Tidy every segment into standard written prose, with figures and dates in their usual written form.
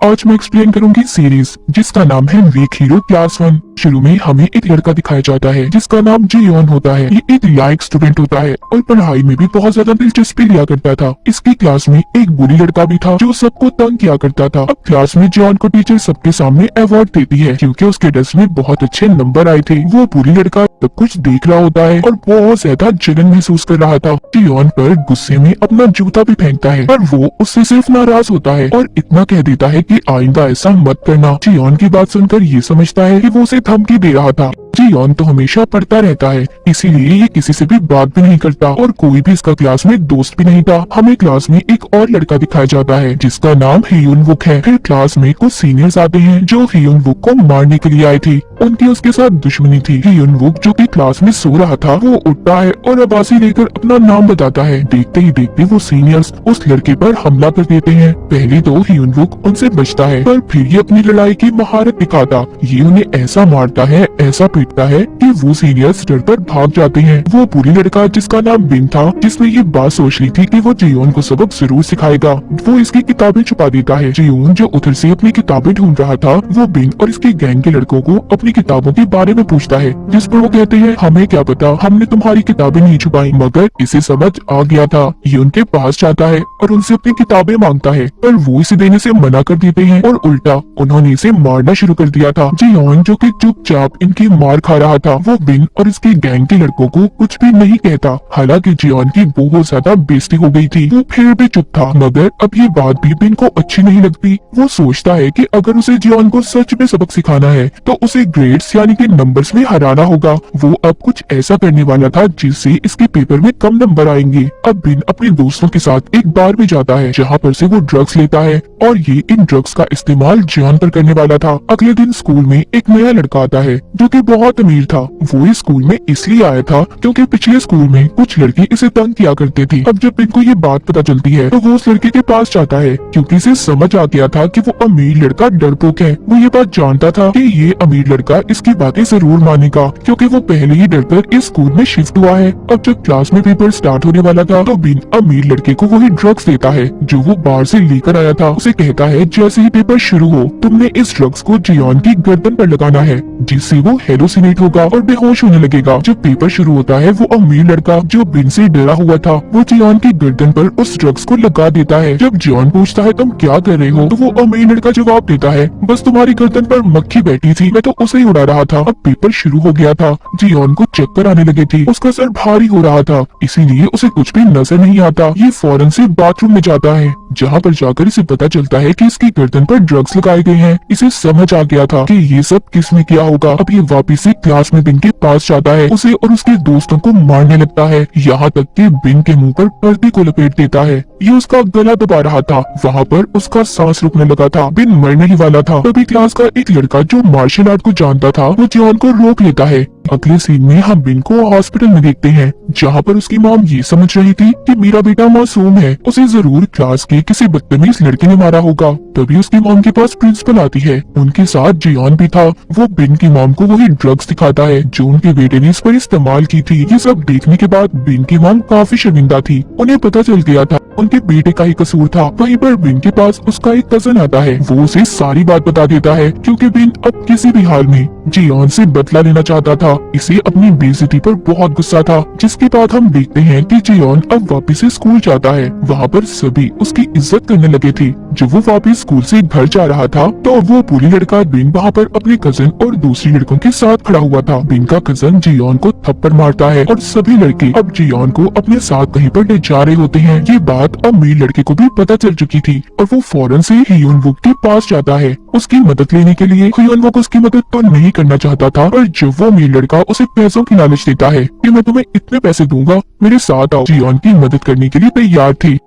आज मैं एक्सप्लेन करूंगी सीरीज जिसका नाम है वीक हीरो क्लास 1। शुरू में हमें एक लड़का दिखाया जाता है जिसका नाम जियोन होता है। ये एक लायक स्टूडेंट होता है और पढ़ाई में भी बहुत ज्यादा दिलचस्पी लिया करता था। इसकी क्लास में एक बुरी लड़का भी था जो सबको तंग किया करता था। अब क्लास में जियोन को टीचर सबके सामने अवार्ड देती है क्योंकि उसके टेस्ट में बहुत अच्छे नंबर आए थे। वो बुरी लड़का सब कुछ देख रहा होता है और बहुत ज्यादा जलन महसूस कर रहा था। जियोन पर गुस्से में अपना जूता भी फेंकता है पर वो उससे सिर्फ नाराज होता है और इतना कह देता है कि आइंदा ऐसा मत करना। जियोन की बात सुनकर ये समझता है कि वो उसे धमकी दे रहा था। जियोन तो हमेशा पढ़ता रहता है इसीलिए ये किसी से भी बात भी नहीं करता और कोई भी इसका क्लास में दोस्त भी नहीं था। हमें क्लास में एक और लड़का दिखाया जाता है जिसका नाम हियुन वुक है। फिर क्लास में कुछ सीनियर्स आते हैं जो हियुन वुक को मारने के लिए आए थे। उनकी उसके साथ दुश्मनी थी। हियुन वुक जो कि क्लास में सो रहा था वो उठता है और आवाज़ी लेकर अपना नाम बताता है। देखते ही देखते वो सीनियर्स उस लड़के पर हमला कर देते हैं। पहले तो हियुन वुक उनसे बचता है पर फिर ये अपनी लड़ाई की महारत दिखाता। ये उन्हें ऐसा मारता है ऐसा पीटता है कि वो सीनियर्स डर कर भाग जाते हैं। वो बुरी लड़का जिसका नाम बिन था जिसने ये बात सोच ली थी कि वो जियोन को सबक जरूर सिखाएगा, वो इसकी किताबें छुपा देता है। जियोन जो उधर से अपनी किताबें ढूंढ रहा था वो बिन और इसके गैंग के लड़कों को अपनी किताबों के बारे में पूछता है जिस पर वो कहते हैं हमें क्या पता, हमने तुम्हारी किताबें नहीं छुपाई। मगर इसे समझ आ गया था। ये उनके पास जाता है और उनसे अपनी किताबें मांगता है पर वो इसे देने से मना कर देते हैं और उल्टा उन्होंने इसे मारना शुरू कर दिया था। जियोन जो कि चुपचाप इनकी मार खा रहा था वो बिन और इसके गैंग के लड़कों को कुछ भी नहीं कहता। हालांकि जियोन की बहुत ज्यादा बेइज्जती हो गई थी। वो फिर भी चुप था मगर अब ये बात भी बिन को अच्छी नहीं लगती। वो सोचता है कि अगर उसे जियोन को सच में सबक सिखाना है तो उसे ग्रेड्स यानी कि नंबर्स में हराना होगा। वो अब कुछ ऐसा करने वाला था जिससे इसके पेपर में कम नंबर आएंगे। अब बिन अपने दोस्तों के साथ एक बार में जाता है जहाँ पर से वो ड्रग्स लेता है और ये इन ड्रग्स का इस्तेमाल जियोन पर करने वाला था। अगले दिन स्कूल में एक नया लड़का आता है जो कि बहुत अमीर था। वो इस स्कूल में इसलिए आया था क्योंकि पिछले स्कूल में कुछ लड़के इसे तंग किया करते थे। अब जब इनको ये बात पता चलती है तो वो उस लड़के के पास जाता है क्योंकि इसे समझ आ गया था कि वो अमीर लड़का डरपोक है। वो ये बात जानता था कि ये अमीर लड़का इसकी बातें जरूर मानेगा क्योंकि वो पहले ही डरकर इस स्कूल में शिफ्ट हुआ है। अब जब क्लास में पेपर स्टार्ट होने वाला था तो बिन अमीर लड़के को वही ड्रग्स देता है जो वो बाहर से लेकर आया था। उसे कहता है जैसे ही पेपर शुरू हो तुमने इस ड्रग्स को जियोन की गर्दन पर लगाना है जिससे वो हेलोसिनेट होगा और बेहोश होने लगेगा। जब पेपर शुरू होता है वो अमीर लड़का जो बिन से डरा हुआ था वो जियोन की गर्दन पर उस ड्रग्स को लगा देता है। जब जियोन पूछता है तुम क्या कर रहे हो तो वो अमीर लड़का जवाब देता है बस तुम्हारी गर्दन पर मक्खी बैठी थी मैं तो उसे ही उड़ा रहा था। अब पेपर शुरू हो गया था। जियोन को चक्कर आने लगे थे, उसका सर भारी हो रहा था इसीलिए उसे कुछ भी नजर नहीं आता। ये फौरन से बाथरूम में जाता है जहाँ पर जाकर इसे पता चलता है कि इसकी गर्दन पर ड्रग्स लगाए गए हैं। इसे समझ आ गया था कि ये सब किसने किया होगा। अब ये वापिस से क्लास में बिन के पास जाता है, उसे और उसके दोस्तों को मारने लगता है यहाँ तक कि बिन के मुंह पर पर्दे को लपेट देता है। ये उसका गला दबा रहा था। वहाँ पर उसका सांस रुकने लगा था। बिन मरने ही वाला था तभी क्लास का एक लड़का जो मार्शल आर्ट को जानता था वो जियोन को रोक लेता है। अगले सीन में हम बिन को हॉस्पिटल में देखते हैं जहाँ पर उसकी मॉम ये समझ रही थी कि मेरा बेटा मासूम है, उसे जरूर क्लास के किसी बदतमीज लड़के ने मारा होगा। तभी उसकी मॉम के पास प्रिंसिपल आती है, उनके साथ जियोन भी था। वो बिन की मॉम को वही ड्रग्स दिखाता है जो उनके बेटे ने इस पर इस्तेमाल की थी। ये सब देखने के बाद बिन की मॉम काफी शर्मिंदा थी। उन्हें पता चल गया था उनके बेटे का ही कसूर था। वहीं पर बिन के पास उसका एक कजन आता है, वो उसे सारी बात बता देता है क्योंकि बिन अब किसी भी हाल में जियोन से बदला लेना चाहता था। इसे अपनी बेइज्जती पर बहुत गुस्सा था जिसके बाद हम देखते हैं कि जियोन अब वापस से स्कूल जाता है। वहाँ पर सभी उसकी इज्जत करने लगे थे। जब वो वापस स्कूल से घर जा रहा था तो वो पूरी लड़का बिन वहाँ पर अपने कजन और दूसरी लड़कों के साथ खड़ा हुआ था। बिन का कजन जियोन को थप्पड़ मारता है और सभी लड़के अब जियोन को अपने साथ कहीं पर ले जा रहे होते हैं। ये बात अमीर लड़के को भी पता चल चुकी थी और वो फौरन से हियुन वुक के पास जाता है उसकी मदद लेने के लिए। हियुन वुक उसकी मदद तो नहीं करना चाहता था पर जब वो अमीर लड़का उसे पैसों की लालच देता है कि मैं तुम्हें इतने पैसे दूंगा मेरे साथ आओ, जियोन की मदद करने के लिए तैयार थी।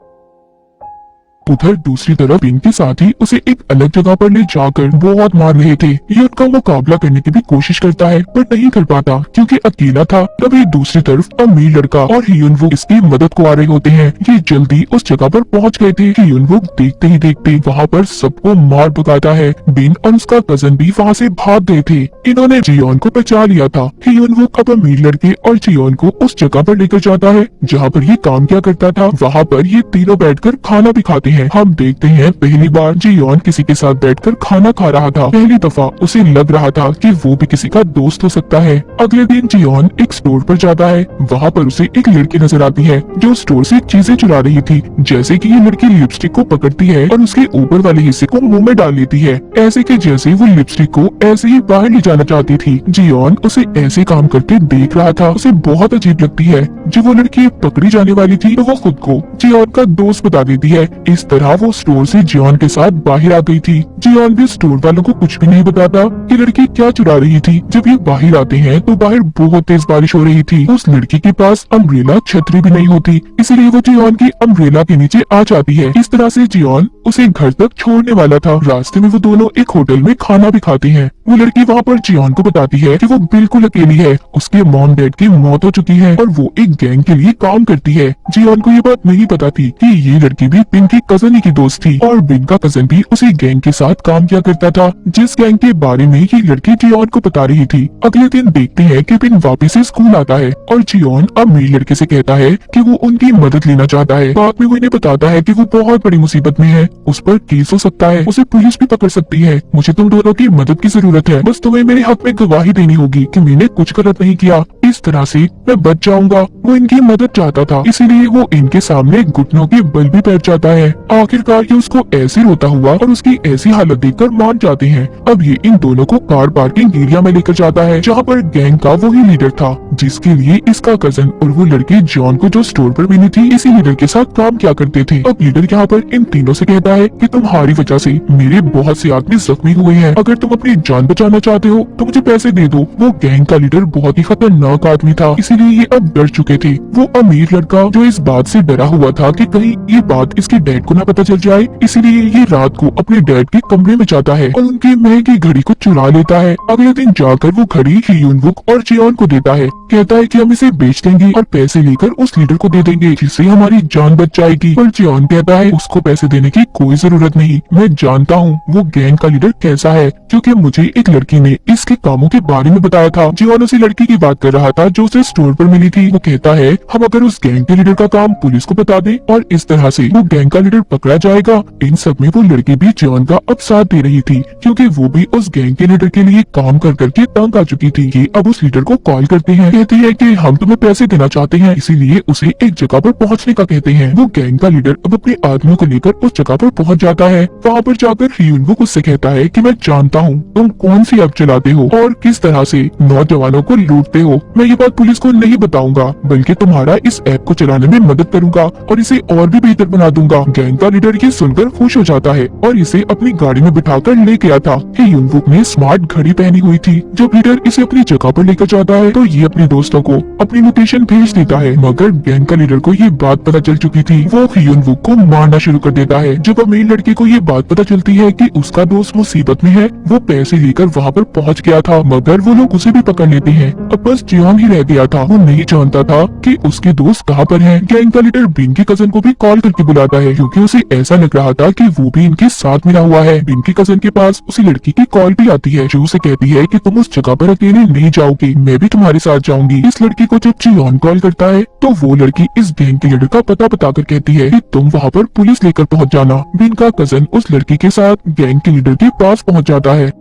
उधर दूसरी तरफ बिन के साथी उसे एक अलग जगह पर ले जाकर बहुत मार रहे थे। ये उनका मुकाबला करने की भी कोशिश करता है पर नहीं कर पाता क्योंकि अकेला था। तभी दूसरी तरफ अमीर लड़का और हियुन वुक इसकी मदद को आ रहे होते हैं। ये जल्दी उस जगह पर पहुंच गए थे। हियुन वुक देखते ही देखते वहाँ पर सबको मार भगाता है। बिन और उसका कजन भी वहाँ से भाग गए थे। इन्होंने जियोन को बचा लिया था। हियुन वुक अब अमीर लड़के और जियोन को उस जगह पर लेकर जाता है जहाँ पर ये काम किया करता था। वहाँ पर ये तीनों बैठकर खाना भी खाते हैं। हैं। हम देखते हैं पहली बार जियोन किसी के साथ बैठकर खाना खा रहा था। पहली दफा उसे लग रहा था कि वो भी किसी का दोस्त हो सकता है। अगले दिन जियोन एक स्टोर पर जाता है। वहाँ पर उसे एक लड़की नजर आती है जो स्टोर से चीजें चुरा रही थी। जैसे कि ये लड़की लिपस्टिक को पकड़ती है और उसके ऊपर वाले हिस्से को मुंह में डाल लेती है, ऐसे कि जैसे वो लिपस्टिक को ऐसे ही बाहर ले जाना चाहती थी। जियोन उसे ऐसे काम करते देख रहा था। उसे बहुत अजीब लगती है। जब वो लड़की पकड़ी जाने वाली थी तो वो खुद को जियोन का दोस्त बता देती है। इस तरह वो स्टोर से जियोन के साथ बाहर आ गई थी। जियोन भी स्टोर वालों को कुछ भी नहीं बताता कि लड़की क्या चुरा रही थी। जब ये बाहर आते हैं तो बाहर बहुत तेज बारिश हो रही थी। उस लड़की के पास अम्ब्रेला छतरी भी नहीं होती, इसीलिए वो जियोन की अम्ब्रेला के नीचे आ जाती है। इस तरह से जियोन उसे घर तक छोड़ने वाला था। रास्ते में वो दोनों एक होटल में खाना भी खाते हैं। वो लड़की वहाँ पर जियोन को बताती है कि वो बिल्कुल अकेली है। उसके मॉम डैड की मौत हो चुकी है और वो एक गैंग के लिए काम करती है। जियोन को ये बात नहीं पता थी कि ये लड़की भी बिन की कजन ही की दोस्त थी और बिन का कजन भी उसी गैंग के साथ काम किया करता था जिस गैंग के बारे में ये लड़की जियोन को बता रही थी। अगले दिन देखते हैं कि बिन वापिस से स्कूल आता है और जियोन अमीर लड़के से कहता है कि वो उनकी मदद लेना चाहता है। बाद में वो इन्हें बताता है कि वो बहुत बड़ी मुसीबत में है, उस पर केस हो सकता है, उसे पुलिस भी पकड़ सकती है। मुझे तुम दोनों की मदद की जरूरत है, बस तुम्हें मेरे हक में गवाही देनी होगी कि मैंने कुछ गलत नहीं किया। इस तरह से मैं बच जाऊंगा। वो इनकी मदद चाहता था, इसीलिए वो इनके सामने घुटनों के बल भी बैठ जाता है। आखिरकार ये उसको ऐसे रोता हुआ और उसकी ऐसी हालत देखकर मान जाते हैं। अब ये इन दोनों को कार पार्किंग एरिया में लेकर जाता है जहाँ पर गैंग का वही लीडर था जिसके लिए इसका कजन और वो लड़की जॉन को जो स्टोर पर मिली थी इसी लीडर के साथ काम क्या करते थे। अब लीडर यहाँ पर इन तीनों से कहता है कि तुम्हारी वजह से मेरे बहुत से आदमी जख्मी हुए हैं, अगर तुम अपनी जान बचाना चाहते हो तो मुझे पैसे दे दो। वो गैंग का लीडर बहुत ही खतरनाक आदमी था, इसीलिए ये अब डर चुके थे। वो अमीर लड़का जो इस बात से डरा हुआ था कि कहीं ये बात इसके डैड को न पता चल जाए, इसलिए ये रात को अपने डैड के कमरे में जाता है और उनकी महंगी घड़ी को चुरा लेता है। अगले दिन जाकर वो घड़ी हियूनवुक और जियोन को देता है, कहता है कि हम इसे बेच देंगे और पैसे लेकर उस लीडर को दे देंगे जिससे हमारी जान बच जाएगी। पर जियोन कहता है उसको पैसे देने की कोई जरूरत नहीं, मैं जानता हूँ वो गैंग का लीडर कैसा है, क्योंकि मुझे एक लड़की ने इसके कामों के बारे में बताया था। जियोन उसी लड़की की बात कर रहा था जो उसे स्टोर पर मिली थी। वो कहता है हम अगर उस गैंग के लीडर का काम पुलिस को बता दें और इस तरह से वो गैंग का लीडर पकड़ा जाएगा। इन सब में वो लड़की भी जियोन का अब साथ दे रही थी क्योंकि वो भी उस गैंग के लीडर के लिए काम कर करके तंग आ चुकी थी। ये अब उस लीडर को कॉल करते हैं, कहती है कि हम तुम्हें पैसे देना चाहते हैं, इसीलिए उसे एक जगह पर पहुंचने का कहते हैं। वो गैंग का लीडर अब अपने आदमियों को लेकर उस जगह पर पहुंच जाता है। वहाँ पर जाकर हियूनवुक उससे कहता है कि मैं जानता हूँ तुम कौन सी ऐप चलाते हो और किस तरह से नौजवानों को लूटते हो। मैं ये बात पुलिस को नहीं बताऊंगा बल्कि तुम्हारा इस ऐप को चलाने में मदद करूंगा और इसे और भी बेहतर बना दूंगा। गैंग का लीडर ये सुनकर खुश हो जाता है और इसे अपनी गाड़ी में बिठाकर लेके आता। हियूनवुक ने स्मार्ट घड़ी पहनी हुई थी। जब लीडर इसे अपनी जगह पर लेकर जाता है तो ये अपने दोस्तों को अपनी लोकेशन भेज देता है, मगर गैंग का लीडर को ये बात पता चल चुकी थी। वो हियूनवुक को मारना शुरू कर देता है। जब अमीर लड़के को ये बात पता चलती है कि उसका दोस्त मुसीबत में है, वो पैसे लेकर वहाँ पर पहुँच गया था, मगर वो लोग उसे भी पकड़ लेते हैं। अब बस जियोन ही रह गया था। वो नहीं जानता था कि उसके दोस्त कहाँ पर हैं। गैंग का लीडर बिन के कजन को भी कॉल करके बुलाता है क्योंकि उसे ऐसा लग रहा था कि वो भी इनके साथ मिला हुआ है। बिन के कजन के पास उसी लड़की की कॉल भी आती है जो उसे कहती है कि तुम उस जगह पर अकेले नहीं जाओगे, मैं भी तुम्हारे साथ जाऊंगी। इस लड़की को जब जियोन कॉल करता है तो वो लड़की इस गैंग के लीडर का पता बताकर कहती है कि तुम वहाँ पर पुलिस लेकर पहुँच जाना। बिन का कजन उस लड़की के साथ गैंग के लीडर के पास पहुँच जाता है।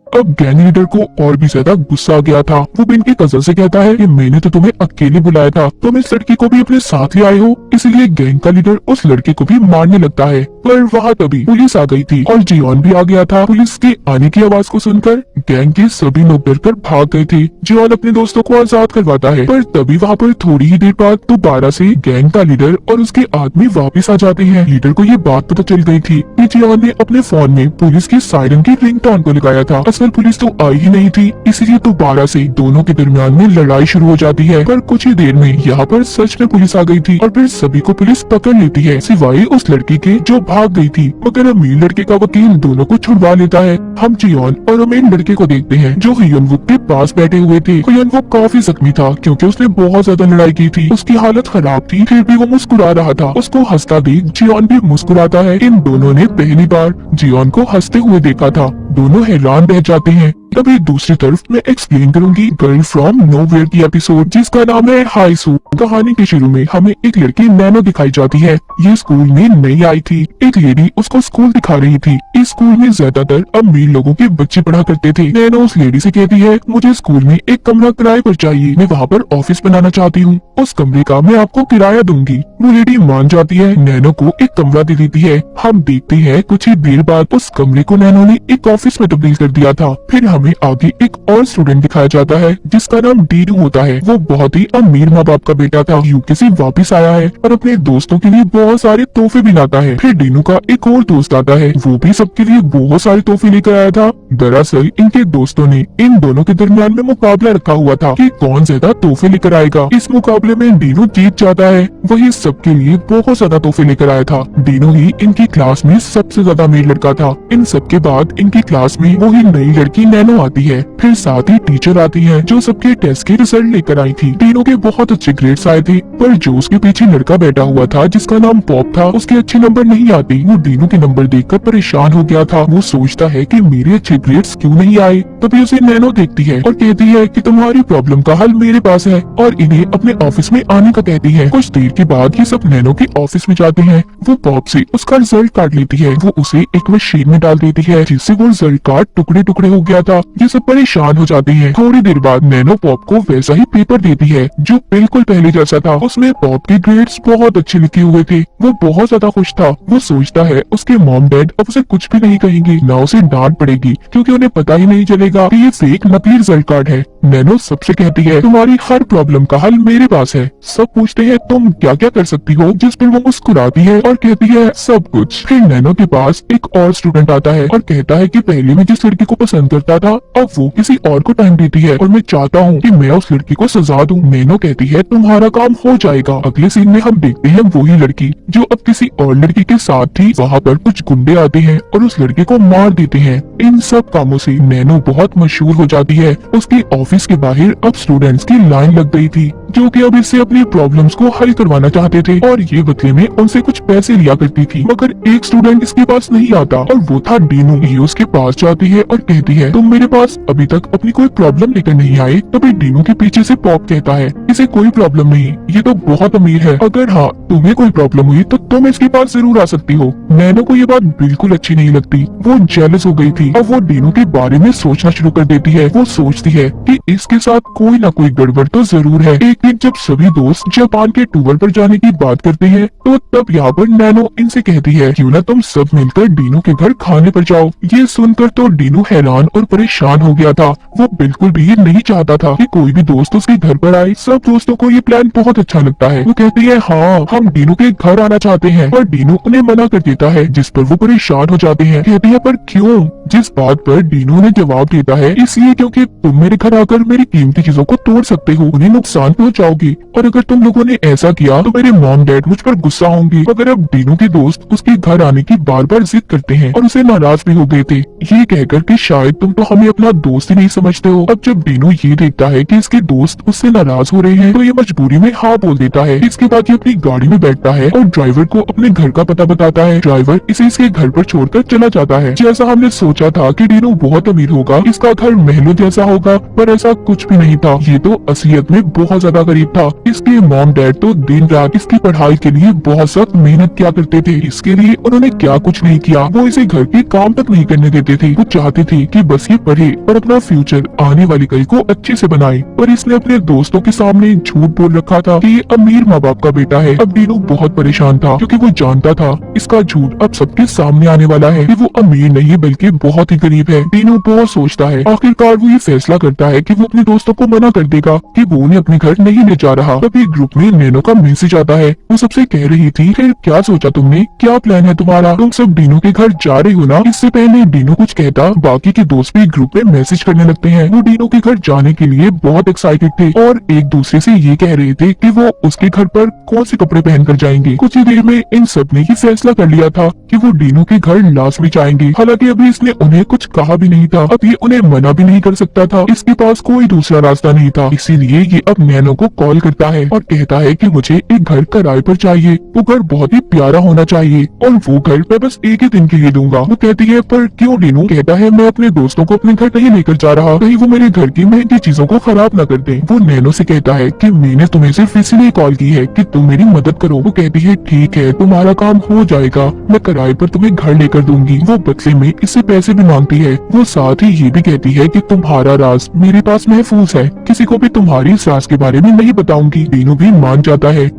अब गैंग लीडर को और भी ज्यादा गुस्सा आ गया था। वो बिन के कजन से कहता है कि मैंने तो तुम्हें अकेले बुलाया था, तुम इस लड़की को भी अपने साथ ले आए हो, इसलिए गैंग का लीडर उस लड़के को भी मारने लगता है। पर वहाँ तभी पुलिस आ गई थी और जियोन भी आ गया था। पुलिस के आने की आवाज को सुनकर गैंग के सभी लोग डरकर भाग गए थे। जियोन अपने दोस्तों को आजाद करवाता है, पर तभी वहाँ पर थोड़ी ही देर बाद दोबारा से गैंग का लीडर और उसके आदमी वापिस आ जाते हैं। लीडर को ये बात पता चल गई थी कि जियोन ने अपने फोन में पुलिस की सायरन की रिंगटोन को लगाया था। असल पुलिस तो आई ही नहीं थी, इसलिए दोबारा से दोनों के दरमियान में लड़ाई शुरू हो जाती है। पर कुछ ही देर में यहाँ पर सच में पुलिस आ गई थी और फिर सभी को पुलिस पकड़ लेती है सिवाय उस लड़की के जो भाग गई थी। मगर अमीर लड़के का वकील दोनों को छुड़वा लेता है। हम जियोन और अमीर लड़के को देखते हैं जो हियूनवुक के पास बैठे हुए थे। हियूनवुक काफी जख्मी था क्योंकि उसने बहुत ज्यादा लड़ाई की थी, उसकी हालत खराब थी, फिर भी वो मुस्कुरा रहा था। उसको हंसता देख जियोन भी मुस्कुराता है। इन दोनों ने पहली बार जियोन को हंसते हुए देखा था। दोनों हैरान रह जाते हैं। तभी दूसरी तरफ मैं एक्सप्लेन करूंगी गर्ल फ्रॉम नोवेयर की एपिसोड जिसका नाम है हाई सू। कहानी के शुरू में हमें एक लड़की नैनो दिखाई जाती है। ये स्कूल में नई आई थी। एक लेडी उसको स्कूल दिखा रही थी। इस स्कूल में ज्यादातर अमीर लोगों के बच्चे पढ़ा करते थे। नैनो उस लेडी से कहती है मुझे स्कूल में एक कमरा किराए पर चाहिए, मैं वहाँ पर ऑफिस बनाना चाहती हूँ, उस कमरे का मैं आपको किराया दूंगी। वो लेडी मान जाती है, नैनो को एक कमरा दे देती है। हम देखते हैं कुछ ही देर बाद उस कमरे को नैनो ने एक ऑफिस में तब्दील कर दिया था। फिर हमें आगे एक और स्टूडेंट दिखाया जाता है जिसका नाम डीनू होता है। वो बहुत ही अमीर माँ बाप का बेटा था। यूके से वापिस आया है और अपने दोस्तों के लिए बहुत सारे तोहफे भी लाता है। फिर डीनू का एक और दोस्त आता है, वो भी सबके लिए बहुत सारे तोहफे लेकर आया था। दरअसल इनके दोस्तों ने इन दोनों के दरमियान में मुकाबला रखा हुआ था कि कौन ज्यादा तोहफे लेकर आएगा। इस मुकाबले में डीनू जीत जाता है। वही सबके लिए बहुत ज्यादा तोहफे लेकर आया था। डीनू ही इनकी क्लास में सबसे ज्यादा अमीर लड़का था। इन सबके बाद इनकी क्लास में वही नई लड़की नैनो आती है। फिर साथ ही टीचर आती है जो सबके टेस्ट के रिजल्ट लेकर आई थी। डीनू के बहुत अच्छे ग्रेड्स आए थे, पर जो उसके पीछे लड़का बैठा हुआ था जिसका नाम पॉप था, उसके अच्छे नंबर नहीं आते। वो डीनू के नंबर देखकर परेशान हो गया था। वो सोचता है कि मेरे अच्छे ग्रेड्स क्यों नहीं आए। तभी उसे नैनो देखती है और कहती है कि तुम्हारी प्रॉब्लम का हल मेरे पास है, और इन्हें अपने ऑफिस में आने का कहती है। कुछ देर के बाद ये सब नैनो के ऑफिस में जाते हैं। वो पॉप से उसका रिजल्ट काट लेती है। वो उसे एक मशीन में डाल देती है जिससे वो रिजल्ट कार्ड टुकड़े टुकड़े हो गया था। ये सब परेशान हो जाते हैं। थोड़ी देर बाद नैनो पॉप को वैसा ही पेपर देती है जो बिल्कुल पहले जैसा था। उसमें पॉप के ग्रेड्स बहुत अच्छे लिखे हुए थे। वो बहुत ज्यादा खुश था। वो सोचता है उसके मॉम डैड अब उसे कुछ भी नहीं कहेंगे, ना उसे डांट पड़ेगी, क्योंकि उन्हें पता ही नहीं चलेगा कि ये फेक नकली रिजल्ट कार्ड है। नैनो सबसे कहती है तुम्हारी हर प्रॉब्लम का हल मेरे पास है। सब पूछते हैं तुम क्या क्या कर सकती हो, जिस पर वो मुस्कुराती है और कहती है सब कुछ। फिर नैनो के पास एक और स्टूडेंट आता है और कहता है कि पहले मैं जिस लड़की को पसंद करता था अब वो किसी और को टाइम देती है और मैं चाहता हूँ कि मैं उस लड़की को सजा दूं। नैनो कहती है तुम्हारा काम हो जाएगा। अगले सीन में हम देखते हैं वही लड़की जो अब किसी और लड़की के साथ थी। वहाँ पर कुछ गुंडे आते हैं और उस लड़के को मार देते हैं। इन सब कामों से नैनो बहुत मशहूर हो जाती है। उसके ऑफिस के बाहर अब स्टूडेंट्स की लाइन लग गई थी जो कि अब इससे अपनी प्रॉब्लम्स को हल करवाना चाहते थे, और ये बदले में उनसे कुछ पैसे लिया करती थी। मगर एक स्टूडेंट इसके पास नहीं आता और वो था डीनू। ये उसके पास जाती है और कहती है तुम मेरे पास अभी तक अपनी कोई प्रॉब्लम लेकर नहीं आए। तभी डीनू के पीछे से पॉप कहता है इसे कोई प्रॉब्लम नहीं, ये तो बहुत अमीर है, अगर हाँ तुम्हें कोई प्रॉब्लम हुई तो तुम इसके पास जरूर आ सकती हो। नैनो को ये बात बिल्कुल अच्छी नहीं लगती। वो जेलस हो गई थी। अब वो डीनू के बारे में सोचना शुरू कर देती है। वो सोचती है कि इसके साथ कोई ना कोई गड़बड़ तो जरूर है। एक दिन जब सभी दोस्त जापान के टूर पर जाने की बात करते हैं तो तब यहाँ पर नैनो इनसे कहती है क्यों ना तुम सब मिलकर डीनू के घर खाने पर जाओ। ये सुनकर तो डीनू हैरान और परेशान हो गया था। वो बिल्कुल भी नहीं चाहता था कि कोई भी दोस्त उसके घर पर आए। सब दोस्तों को ये प्लान बहुत अच्छा लगता है। वो कहती है हाँ हम डीनू के घर आना चाहते हैं, और डीनू उन्हें मना कर देता है, जिस पर वो परेशान हो जाते हैं। कहती है पर क्यों? जिस बात पर डीनू ने जवाब देता है इसलिए क्योंकि तुम मेरे घर आकर मेरी कीमती चीजों को तोड़ सकते हो, उन्हें नुकसान पहुंचाओगे, और अगर तुम लोगों ने ऐसा किया तो मेरे मॉम डैड मुझ पर गुस्सा होंगे। मगर अब डीनू के दोस्त उसके घर आने की बार बार जिद करते हैं और उसे नाराज भी हो गए थे, ये कहकर कि शायद तुम तो हमें अपना दोस्त ही नहीं समझते हो। अब जब डीनू ये देखता है कि इसके दोस्त उससे नाराज हो रहे हैं तो ये मजबूरी में हाँ बोल देता है। इसके बाद ये अपनी गाड़ी में बैठता है और ड्राइवर को अपने घर का पता बताता है। ड्राइवर इसे इसके घर पर छोड़कर चला जाता है। जैसा हमने सोचा था कि डीनू बहुत अमीर होगा, इसका घर महलों जैसा होगा, पर ऐसा कुछ भी नहीं था। ये तो असलियत में बहुत ज्यादा गरीब था। इसके मॉम डैड तो दिन रात इसकी पढ़ाई के लिए बहुत सख्त मेहनत किया करते थे। इसके लिए उन्होंने क्या कुछ नहीं किया, वो इसे घर के काम तक नहीं करने देते थे। वो चाहते थे कि बस ये पढ़े और अपना फ्यूचर आने वाली कल को अच्छे से बनाए, पर इसने अपने दोस्तों के सामने झूठ बोल रखा था कि ये अमीर माँ बाप का बेटा है। अब डीनू बहुत परेशान था क्योंकि वो जानता था इसका झूठ अब सबके सामने आने वाला है कि वो अमीर नहीं बल्कि बहुत ही गरीब है। डीनू बहुत सोचता है। आखिरकार वो ये फैसला करता है कि वो अपने दोस्तों को मना कर देगा कि वो उन्हें अपने घर नहीं ले जा रहा। तभी ग्रुप में नैनो का मैसेज आता है। वो सबसे कह रही थी फिर क्या सोचा तुमने, क्या प्लान है तुम्हारा, तुम सब डीनू के घर जा रही हो ना। इससे पहले डीनू कुछ कहता बाकी के दोस्त भी ग्रुप में मैसेज करने लगते हैं। वो डीनू के घर जाने के लिए बहुत एक्साइटेड थे और एक दूसरे से ये कह रहे थे कि वो उसके घर पर कौन से कपड़े पहनकर जाएंगे। कुछ ही देर में इन सब ने ये फैसला कर लिया था कि वो डीनू के घर लास्ट में जाएंगे। हालांकि अभी इसने उन्हें कुछ कहा भी नहीं था। अब ये उन्हें मना भी नहीं कर सकता था, इसके पास कोई दूसरा रास्ता नहीं था। इसीलिए ये अब नैनो को कॉल करता है और कहता है कि मुझे एक घर किराए पर चाहिए। वो घर बहुत ही प्यारा होना चाहिए और वो घर मैं बस एक ही दिन के लिए दूंगा। वो कहती है पर क्यों डीनू? कहता है मैं अपने दोस्तों को अपने घर नहीं लेकर जा रहा, कहीं वो मेरे घर की महंगी चीजों को खराब न कर दे। वो नैनो से कहता है कि मैंने तुम्हें सिर्फ इसलिए कॉल की है कि तुम मेरी मदद करो। वो कहती है ठीक है तुम्हारा काम हो जाएगा, मैं किराए पर तुम्हें घर लेकर दूंगी। वो बदले में इससे पैसे भी मांगती है। वो साथ ही ये भी कहती है कि तुम्हारा राज मेरे पास महफूज है, किसी को भी तुम्हारी इस राज के बारे में नहीं बताऊंगी। डीनू भी मान जाता है।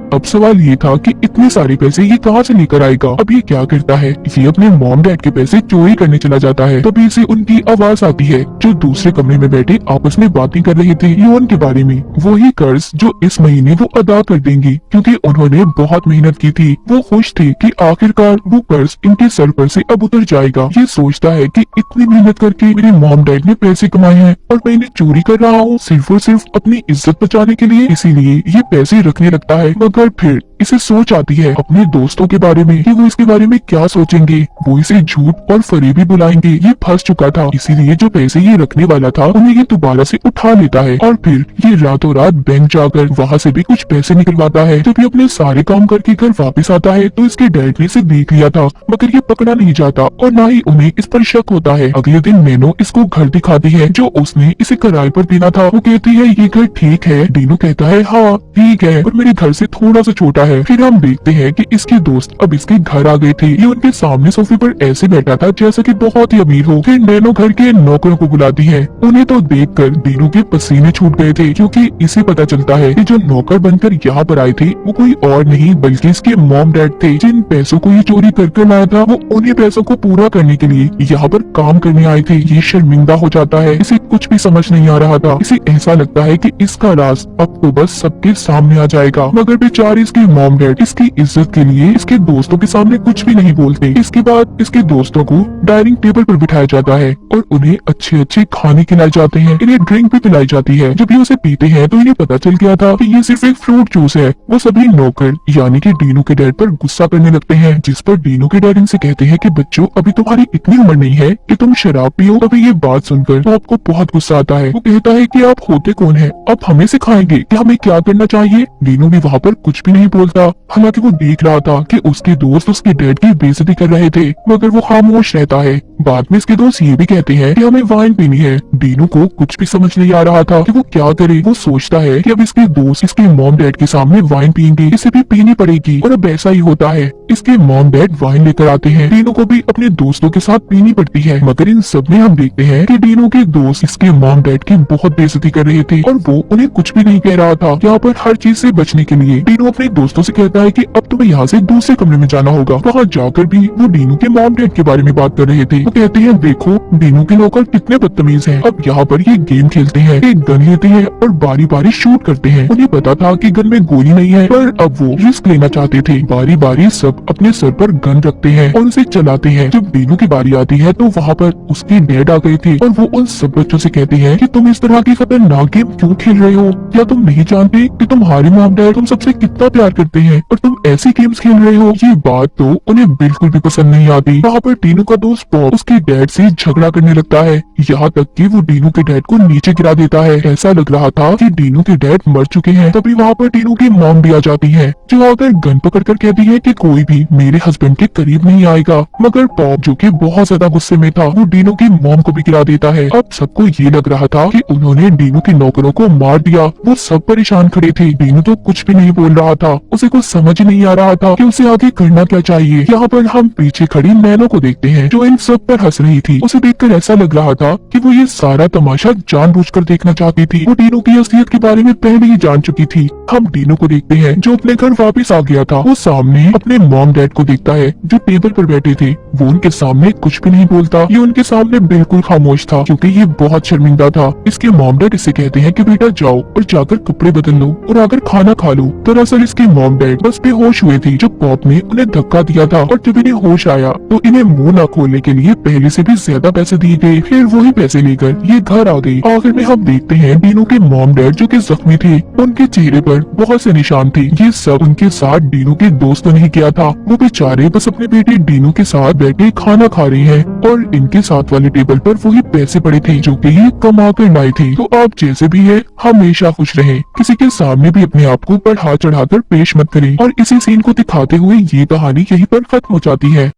अब सवाल ये था कि इतने सारे पैसे ये कहाँ से लेकर आएगा। अब ये क्या करता है, ये अपने मॉम डैड के पैसे चोरी करने चला जाता है। तभी इसे उनकी आवाज आती है जो दूसरे कमरे में बैठे आपस में बातें कर रहे थे योन के बारे में। वही कर्ज जो इस महीने वो अदा कर देंगी क्योंकि उन्होंने बहुत मेहनत की थी। वो खुश थे कि आखिरकार वो कर्ज इनके सर पर से अब उतर जाएगा। ये सोचता है कि इतनी मेहनत करके मेरे मॉम डैड ने पैसे कमाए हैं और मैं इन्हें चोरी कर रहा हूँ सिर्फ और सिर्फ अपनी इज्जत बचाने के लिए, इसीलिए ये पैसे रखने लगता है। मगर फिर इसे सोच आती है अपने दोस्तों के बारे में कि वो इसके बारे में क्या सोचेंगे। वो इसे झूठ और फरेबी बुलाएंगे। ये फंस चुका था, इसीलिए जो पैसे ये रखने वाला था उन्हें ये दोबारा से उठा लेता है और फिर ये रातों रात बैंक जाकर वहाँ से भी कुछ पैसे निकलवाता है। जब ये अपने सारे काम करके घर वापस आता है तो इसके डैड ने इसे देख लिया था, मगर ये पकड़ा नहीं जाता और न ही उन्हें इस पर शक होता है। अगले दिन नैनो इसको घर दिखाती है जो उसने इसे किराए पर देना था। वो कहती है ये घर ठीक है। डीनू कहता है हाँ ठीक है, पर मेरे घर से थोड़ा सा छोटा है। फिर हम देखते हैं कि इसके दोस्त अब इसके घर आ गए थे। ये उनके सामने सोफे पर ऐसे बैठा था जैसा कि बहुत ही अमीर हो। फिर नैनो घर के नौकरों को बुलाती है। उन्हें तो देखकर डीनू के पसीने छूट गए थे क्योंकि इसे पता चलता है कि जो नौकर बनकर यहाँ पर आए थे वो कोई और नहीं बल्कि इसके मॉम डैड थे। जिन पैसों को ये चोरी करके लाया था वो उन्हीं पैसों को पूरा करने के लिए यहाँ पर काम करने आए थे। ये शर्मिंदा हो जाता है, इसे कुछ भी समझ नहीं आ रहा था। इसे ऐसा लगता है कि इसका राज अब तो बस सबके सामने आ जाएगा, मगर बेचारे इसके मॉम डैड इसकी इज्जत के लिए इसके दोस्तों के सामने कुछ भी नहीं बोलते। इसके बाद इसके दोस्तों को डाइनिंग टेबल पर बिठाया जाता है और उन्हें अच्छे अच्छे खाने खिलाए जाते हैं। इन्हें ड्रिंक भी पिलाई जाती है। जब ये उसे पीते हैं तो इन्हें पता चल गया था कि ये सिर्फ एक फ्रूट जूस है। वो सभी नौकर यानी कि डीनू के डैड पर गुस्सा करने लगते हैं, जिस पर डीनू के डैड इनसे कहते हैं कि बच्चों अभी तुम्हारी इतनी उम्र नहीं है कि तुम शराब पियो। तभी ये बात सुनकर तो आपको बहुत गुस्सा आता है। वो कहता है कि आप होते कौन है, आप हमें सिखाएंगे कि हमें क्या करना चाहिए। डीनू भी वहाँ पर कुछ भी नहीं बोलता, हालांकि वो देख रहा था कि उसके दोस्त उसके डैड की बेइज्जती कर रहे थे, मगर वो खामोश रहता है। बाद में इसके दोस्त ये भी कहते हैं कि हमें वाइन पीनी है। डीनू को कुछ भी समझ नहीं आ रहा था कि वो क्या करे। वो सोचता है कि अब इसके दोस्त इसके मॉम डैड के सामने वाइन पियेंगे, इसे भी पीनी पड़ेगी और अब ऐसा ही होता है। इसके मॉम डैड वाइन लेकर आते हैं। डीनू को भी अपने दोस्तों के साथ पीनी पड़ती है, मगर इन सब में हम देखते हैं कि डीनू के दोस्त इसके मॉम डैड की बहुत बेइज्जती कर रहे थे और वो उन्हें कुछ भी नहीं कह रहा था। यहाँ पर हर चीज से बचने के लिए डीनू अपने दोस्तों से कहता है कि अब तुम्हें यहाँ से दूसरे कमरे में जाना होगा। वहाँ जाकर भी वो डीनू के मॉम डैड के बारे में बात कर रहे थे। वो कहते हैं देखो डीनू के नौकर कितने बदतमीज हैं। अब यहाँ पर ये गेम खेलते हैं, एक गन लेते हैं और बारी बारी शूट करते हैं। उन्हें पता था कि गन में गोली नहीं है, पर अब वो रिस्क लेना चाहते थे। बारी बारी सब अपने सर पर गन रखते हैं और उसे चलाते हैं। जब डीनू की बारी आती है तो वहाँ पर उसके डैड आ गए थे और वो उन सब बच्चों से कहते हैं कि तुम इस तरह की खतरनाक गेम क्यों खेल रहे हो? क्या तुम नहीं जानते कि तुम्हारे मॉम डैड तुम सबसे कितना प्यार करते हैं और तुम ऐसी गेम्स खेल रहे हो? ये बात तो उन्हें बिल्कुल भी पसंद नहीं आती। वहाँ पर डीनू का दोस्त बॉब उसके डैड से झगड़ा करने लगता है, यहाँ तक कि वो डीनू के डैड को नीचे गिरा देता है। ऐसा लग रहा था कि डीनू के डैड मर चुके हैं। तभी वहाँ पर डीनू की मॉम भी आ जाती है, जो आकर गन पकड़कर कहती है कि कोई भी मेरे हस्बैंड के करीब नहीं आएगा। मगर बॉब जो कि बहुत ज्यादा गुस्से में था, वो डीनू की मॉम को भी गिरा देता है। अब सबको ये लग रहा था कि उन्होंने डीनू के नौकरों को मार दिया। वो सब परेशान खड़े थे। डीनू तो कुछ भी नहीं बोल रहा था, उसे कुछ समझ नहीं आ रहा था कि उसे आगे करना क्या चाहिए। यहाँ पर हम पीछे खड़ी नैनो को देखते हैं जो इन सब पर हंस रही थी। उसे देखकर ऐसा लग रहा था कि वो ये सारा तमाशा जानबूझकर देखना चाहती थी। वो डीनू की असलियत के बारे में पहले ही जान चुकी थी। हम डीनू को देखते हैं जो अपने घर वापस आ गया था। वो सामने अपने मॉम डैड को देखता है जो टेबल पर बैठे थे। वो उनके सामने कुछ भी नहीं बोलता। ये उनके सामने बिल्कुल खामोश था क्योंकि ये बहुत शर्मिंदा था। इसके मॉम डैड इसे कहते हैं कि बेटा जाओ और जाकर कपड़े बदल लो और आकर खाना खा लो। दरअसल इसके मॉम डैड बस बेहोश हुए थे जब पॉप ने उन्हें धक्का दिया था और जब इन्हें होश आया तो इन्हें मुंह न खोलने के लिए पहले से भी ज्यादा पैसे दिए गए। फिर वही पैसे लेकर ये घर आ गई। आखिर में हम देखते हैं डीनू के मॉम डैड जो कि जख्मी थे, उनके चेहरे पर बहुत से निशान थे। ये सब उनके साथ डीनू के दोस्तों ने किया था। वो बेचारे बस अपने बेटे डीनू के साथ बैठे खाना खा रहे हैं और इनके साथ वाले टेबल पर वही पैसे पड़े थे जो कि ये कमा कर लाए थे। तो आप जैसे भी है हमेशा खुश रहें, किसी के सामने भी अपने आप को बढ़ा चढ़ाकर पेश मत करें। और इसी सीन को दिखाते हुए ये कहानी यहीं पर खत्म हो जाती है।